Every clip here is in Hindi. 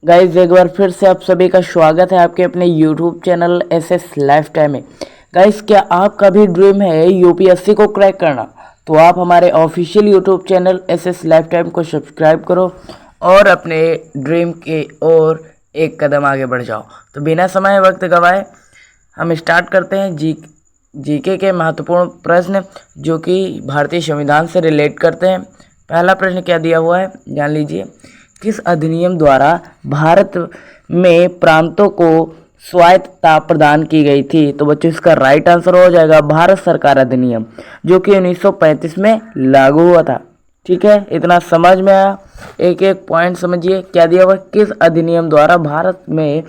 गाइज एक बार फिर से आप सभी का स्वागत है आपके अपने YouTube channel SS life time में। गाइज क्या आपका भी ड्रीम है यूपीएससी को क्रैक करना, तो आप हमारे official YouTube channel SS life time को सब्सक्राइब करो और अपने ड्रीम की ओर एक कदम आगे बढ़ जाओ। तो बिना समय वक्त गवाए हम स्टार्ट करते हैं जीके के महत्वपूर्ण प्रश्न जो कि भारतीय संविधान से रिलेट करते हैं। पहला प्रश्न क्या दिया हुआ है जान लीजिए। किस अधिनियम द्वारा भारत में प्रांतों को स्वायत्तता प्रदान की गई थी? तो बच्चों इसका राइट आंसर हो जाएगा भारत सरकार अधिनियम, जो कि 1935 में लागू हुआ था। ठीक है, इतना समझ में आया? एक एक पॉइंट समझिए। क्या दिया हुआ? किस अधिनियम द्वारा भारत में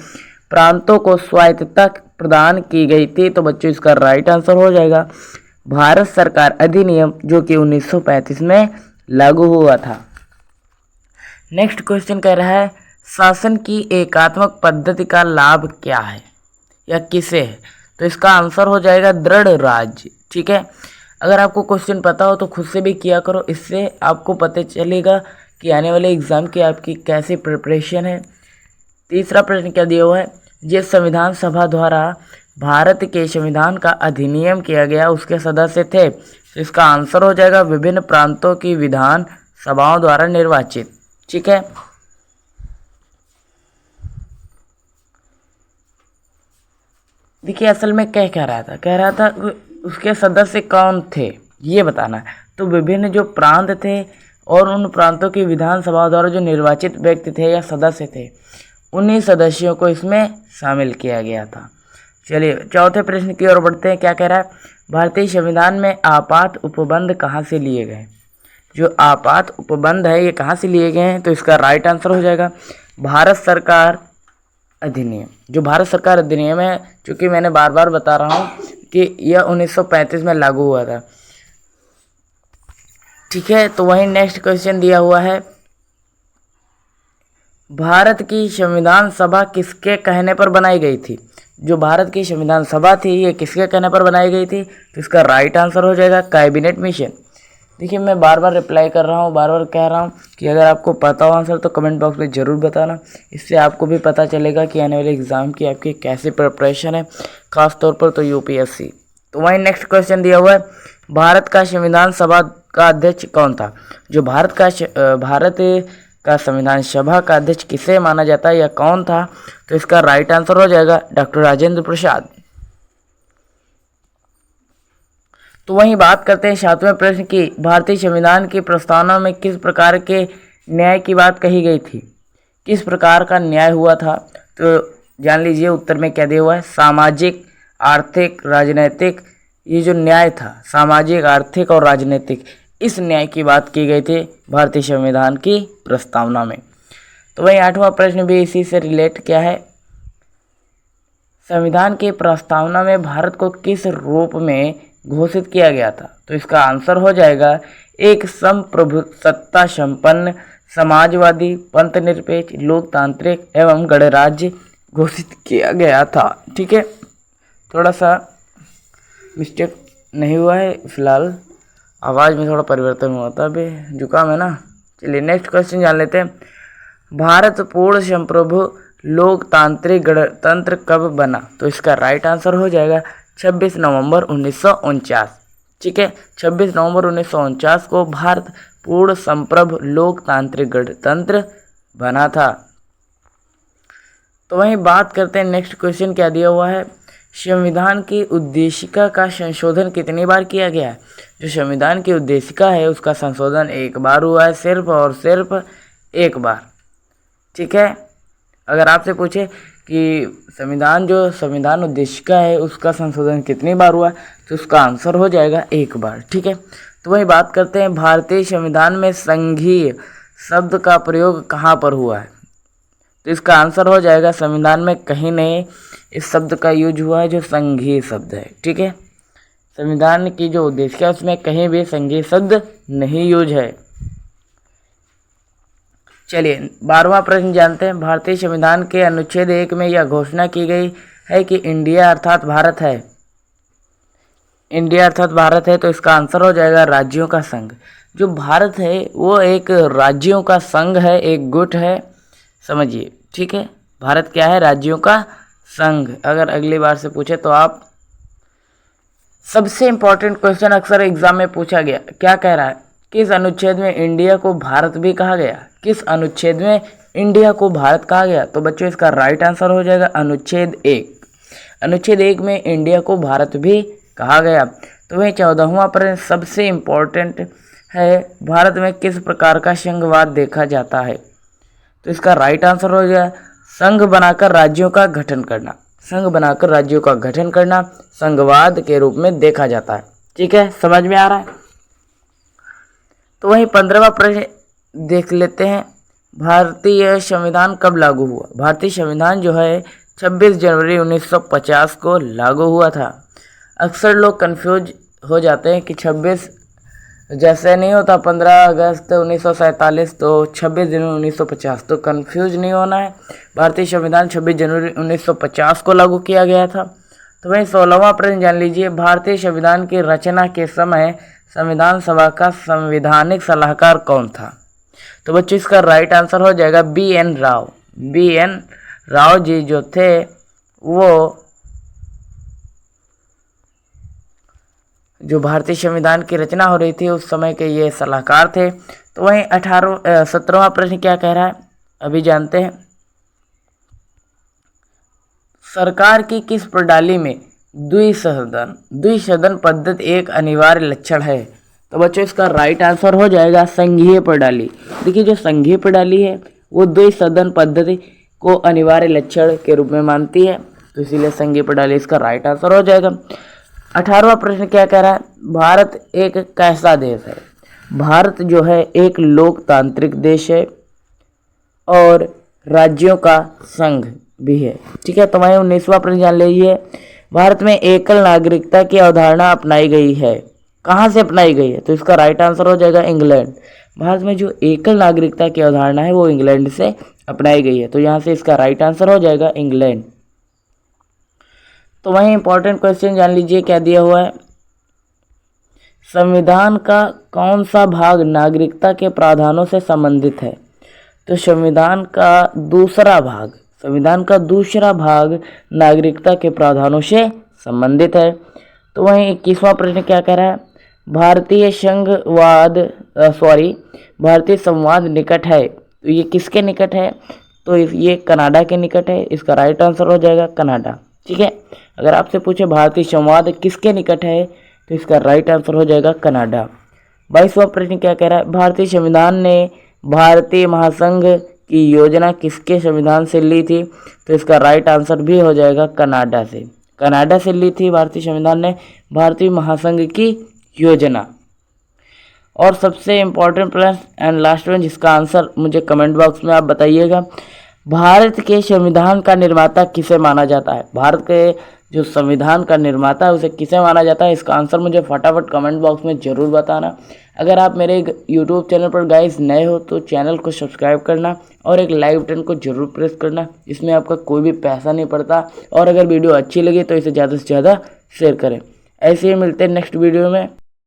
प्रांतों को स्वायत्तता प्रदान की गई थी? तो बच्चों इसका राइट आंसर हो जाएगा भारत सरकार अधिनियम, जो कि 1935 में लागू हुआ था। नेक्स्ट क्वेश्चन कह रहा है शासन की एकात्मक पद्धति का लाभ क्या है या किसे है? तो इसका आंसर हो जाएगा दृढ़ राज्य। ठीक है, अगर आपको क्वेश्चन पता हो तो खुद से भी किया करो, इससे आपको पता चलेगा कि आने वाले एग्जाम की आपकी कैसी प्रिपरेशन है। तीसरा प्रश्न क्या दिया हुआ है? जिस संविधान सभा द्वारा भारत के संविधान का अधिनियम किया गया उसके सदस्य थे? तो इसका आंसर हो जाएगा विभिन्न प्रांतों की विधान सभाओं द्वारा निर्वाचित। ठीक है, देखिए असल में क्या कह रहा था उसके सदस्य कौन थे ये बताना है। तो विभिन्न जो प्रांत थे और उन प्रांतों की विधानसभा द्वारा जो निर्वाचित व्यक्ति थे या सदस्य थे, उन्हीं सदस्यों को इसमें शामिल किया गया था। चलिए चौथे प्रश्न की ओर बढ़ते हैं। क्या कह रहा है? भारतीय संविधान में आपात उपबंध कहाँ से लिए गए? जो आपात उपबंध है ये कहाँ से लिए गए हैं? तो इसका राइट आंसर हो जाएगा भारत सरकार अधिनियम। जो भारत सरकार अधिनियम है, चूँकि मैंने बार बार बता रहा हूँ कि यह 1935 में लागू हुआ था। ठीक है, तो वहीं नेक्स्ट क्वेश्चन दिया हुआ है भारत की संविधान सभा किसके कहने पर बनाई गई थी? जो भारत की संविधान सभा थी ये किसके कहने पर बनाई गई थी? तो इसका राइट आंसर हो जाएगा कैबिनेट मिशन। देखिए मैं बार बार रिप्लाई कर रहा हूँ, बार बार कह रहा हूँ कि अगर आपको पता हो आंसर तो कमेंट बॉक्स में ज़रूर बताना, इससे आपको भी पता चलेगा कि आने वाले एग्ज़ाम की आपकी कैसी प्रिपरेशन है, खास तौर पर तो यूपीएससी। तो वहीं नेक्स्ट क्वेश्चन दिया हुआ है भारत का संविधान सभा का अध्यक्ष कौन था? जो भारत का संविधान सभा का अध्यक्ष किसे माना जाता है या कौन था? तो इसका राइट आंसर हो जाएगा डॉक्टर राजेंद्र प्रसाद। तो वहीं बात करते हैं सातवें प्रश्न की। भारतीय संविधान की प्रस्तावना में किस प्रकार के न्याय की बात कही गई थी? किस प्रकार का न्याय हुआ था? तो जान लीजिए उत्तर में क्या दिया हुआ है सामाजिक, आर्थिक, राजनीतिक। ये जो न्याय था सामाजिक, आर्थिक और राजनीतिक, इस न्याय की बात की गई थी भारतीय संविधान की प्रस्तावना में। तो वहीं आठवां प्रश्न भी इसी से रिलेट क्या है, संविधान की प्रस्तावना में भारत को किस रूप में घोषित किया गया था? तो इसका आंसर हो जाएगा एक संप्रभुसत्ता संपन्न, समाजवादी, पंथ निरपेक्ष, लोकतांत्रिक एवं गणराज्य घोषित किया गया था। ठीक है, थोड़ा सा मिस्टेक नहीं हुआ है, फिलहाल आवाज़ में थोड़ा परिवर्तन हुआ था, अभी जुकाम है ना। चलिए नेक्स्ट क्वेश्चन जान लेते हैं। भारत पूर्ण संप्रभु लोकतांत्रिक गणतंत्र कब बना? तो इसका राइट आंसर हो जाएगा 26 नवंबर 1949। ठीक है, 26 नवंबर 1949 को भारत पूर्ण संप्रभु लोकतांत्रिक गणतंत्र बना था। तो वहीं बात करते हैं नेक्स्ट क्वेश्चन क्या दिया हुआ है, संविधान की उद्देशिका का संशोधन कितनी बार किया गया है? जो संविधान की उद्देशिका है उसका संशोधन एक बार हुआ है, सिर्फ और सिर्फ एक बार। ठीक है, अगर आपसे पूछे कि संविधान उद्देशिका है उसका संशोधन कितनी बार हुआ तो उसका आंसर हो जाएगा एक बार। ठीक है, तो वही बात करते हैं भारतीय संविधान में संघीय शब्द का प्रयोग कहाँ पर हुआ है? तो इसका आंसर हो जाएगा संविधान में कहीं नहीं इस शब्द का यूज हुआ है जो संघीय शब्द है। ठीक है, संविधान की जो उद्देशिका है उसमें कहीं भी संघीय शब्द नहीं यूज है। चलिए 12वां प्रश्न जानते हैं। भारतीय संविधान के अनुच्छेद 1 में यह घोषणा की गई है कि इंडिया अर्थात भारत है। इंडिया अर्थात भारत है, तो इसका आंसर हो जाएगा राज्यों का संघ। जो भारत है वो एक राज्यों का संघ है, एक गुट है, समझिए। ठीक है, भारत क्या है? राज्यों का संघ। अगर अगली बार से पूछे तो आप, सबसे इंपॉर्टेंट क्वेश्चन अक्सर एग्जाम में पूछा गया, क्या कह रहा है? किस अनुच्छेद में इंडिया को भारत भी कहा गया? किस अनुच्छेद में इंडिया को भारत कहा गया? तो बच्चों इसका राइट आंसर हो जाएगा अनुच्छेद 1। अनुच्छेद 1 में इंडिया को भारत भी कहा गया। तो वही 14वां प्रश्न सबसे इम्पोर्टेंट है, भारत में किस प्रकार का संघवाद देखा जाता है? तो इसका राइट आंसर हो जाएगा संघ बनाकर राज्यों का गठन करना। संघ बनाकर राज्यों का गठन करना संघवाद के रूप में देखा जाता है। ठीक है, समझ में आ रहा है? तो वही 15वां प्रश्न देख लेते हैं, भारतीय संविधान कब लागू हुआ? भारतीय संविधान जो है 26 जनवरी 1950 को लागू हुआ था। अक्सर लोग कंफ्यूज हो जाते हैं कि 26 जैसे नहीं होता 15 अगस्त 1947 तो 26 जनवरी 1950, तो कंफ्यूज नहीं होना है। भारतीय संविधान 26 जनवरी 1950 को लागू किया गया था। तो वही 16वां प्रश्न जान लीजिए, भारतीय संविधान की रचना के समय संविधान सभा का संवैधानिक सलाहकार कौन था? तो बच्चों इसका राइट आंसर हो जाएगा BN राव। BN राव जी जो थे वो जो भारतीय संविधान की रचना हो रही थी उस समय के ये सलाहकार थे। तो वहीं 17वां प्रश्न क्या कह रहा है अभी जानते हैं, सरकार की किस प्रणाली में द्विसदन पद्धति एक अनिवार्य लक्षण है? तो बच्चों इसका राइट आंसर हो जाएगा संघीय प्रणाली। देखिए जो संघीय प्रणाली है वो द्विसदन पद्धति को अनिवार्य लक्षण के रूप में मानती है, तो इसीलिए संघीय प्रणाली इसका राइट आंसर हो जाएगा। 18वां प्रश्न क्या कह रहा है, भारत एक कैसा देश है? भारत जो है एक लोकतांत्रिक देश है और राज्यों का संघ भी है। ठीक है, तो वहीं 19वां प्रश्न जान लीजिए, भारत में एकल नागरिकता की अवधारणा अपनाई गई है, कहाँ से अपनाई गई है? तो इसका राइट आंसर हो जाएगा इंग्लैंड। भारत में जो एकल नागरिकता की अवधारणा है वो इंग्लैंड से अपनाई गई है, तो यहाँ से इसका राइट आंसर हो जाएगा इंग्लैंड। तो वहीं इंपॉर्टेंट क्वेश्चन जान लीजिए क्या दिया हुआ है, संविधान का कौन सा भाग नागरिकता के प्रावधानों से संबंधित है? तो संविधान का दूसरा भाग नागरिकता के प्रावधानों से संबंधित है। तो वहीं 21वां प्रश्न क्या कह रहा है, भारतीय संवाद निकट है, तो ये किसके निकट है? तो ये कनाडा के निकट है, इसका राइट आंसर हो जाएगा कनाडा। ठीक है, अगर आपसे पूछे भारतीय संवाद किसके निकट है तो इसका राइट आंसर हो जाएगा कनाडा। 22वां प्रश्न क्या कह रहा है, भारतीय संविधान ने भारतीय महासंघ की योजना किसके संविधान से ली थी? तो इसका राइट आंसर भी हो जाएगा कनाडा से ली थी भारतीय संविधान ने भारतीय महासंघ की योजना। और सबसे इम्पोर्टेंट प्रश्न एंड लास्ट वन जिसका आंसर मुझे कमेंट बॉक्स में आप बताइएगा, भारत के संविधान का निर्माता किसे माना जाता है? भारत के जो संविधान का निर्माता है उसे किसे माना जाता है? इसका आंसर मुझे फटाफट कमेंट बॉक्स में ज़रूर बताना। अगर आप मेरे यूट्यूब चैनल पर गाइस नए हो तो चैनल को सब्सक्राइब करना और एक लाइक बटन को ज़रूर प्रेस करना, इसमें आपका कोई भी पैसा नहीं पड़ता। और अगर वीडियो अच्छी लगी तो इसे ज़्यादा से ज़्यादा शेयर करें। ऐसे ही मिलते हैं नेक्स्ट वीडियो में।